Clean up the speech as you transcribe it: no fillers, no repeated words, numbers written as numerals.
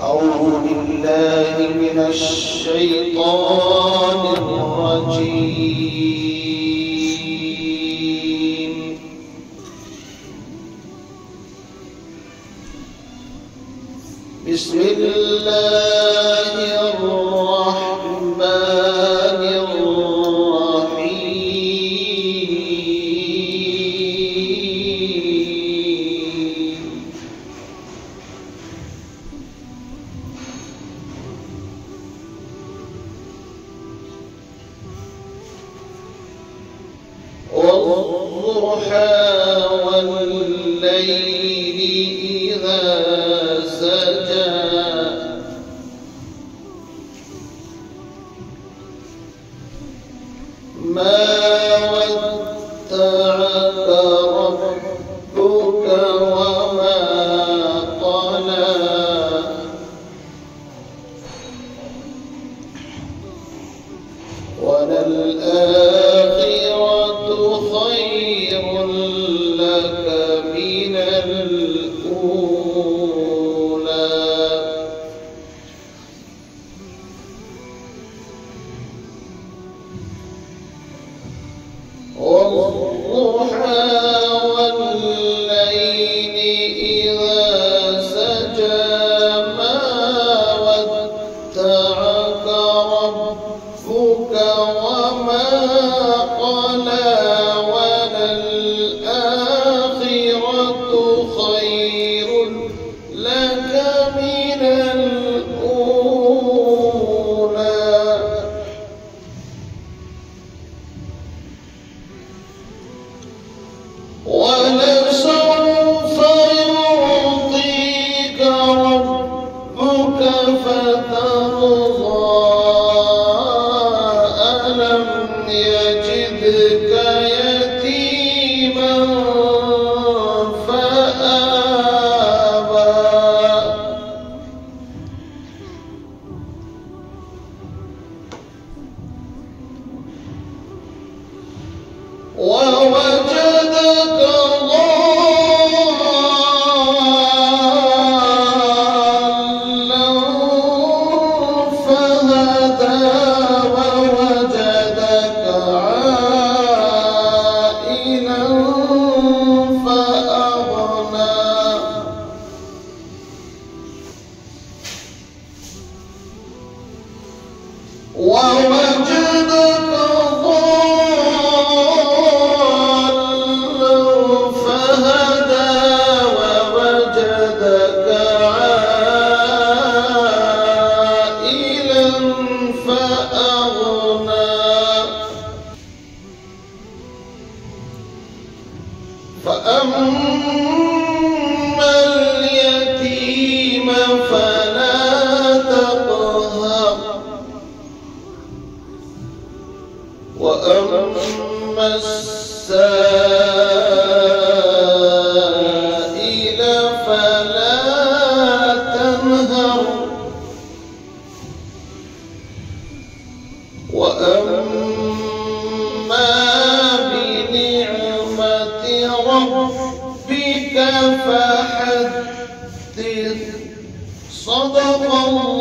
أعوذ بالله من الشيطان الرجيم. بسم الله الرحمن الرحيم. والضحى والليل إذا سجى ما ودعك ربك وما قلى وللآخرة خير لك من الأولى. والضحى والليل إذا سجى ما ودعك ربك وما قلى وللآخرة خير لك من الأولى. ولسوف يعطيك ربك فترضى ألم يجدك يتيما فآوى ووجدك ضالا فهدى ووجدك عائلا فأغنى ووجدك ضالا فهدى ووجدك عائلا فأغنى فأما اليتيم فلا تقهر وأما السائل فلا تنهر وأما بنعمة ربك فحدث. صدق الله.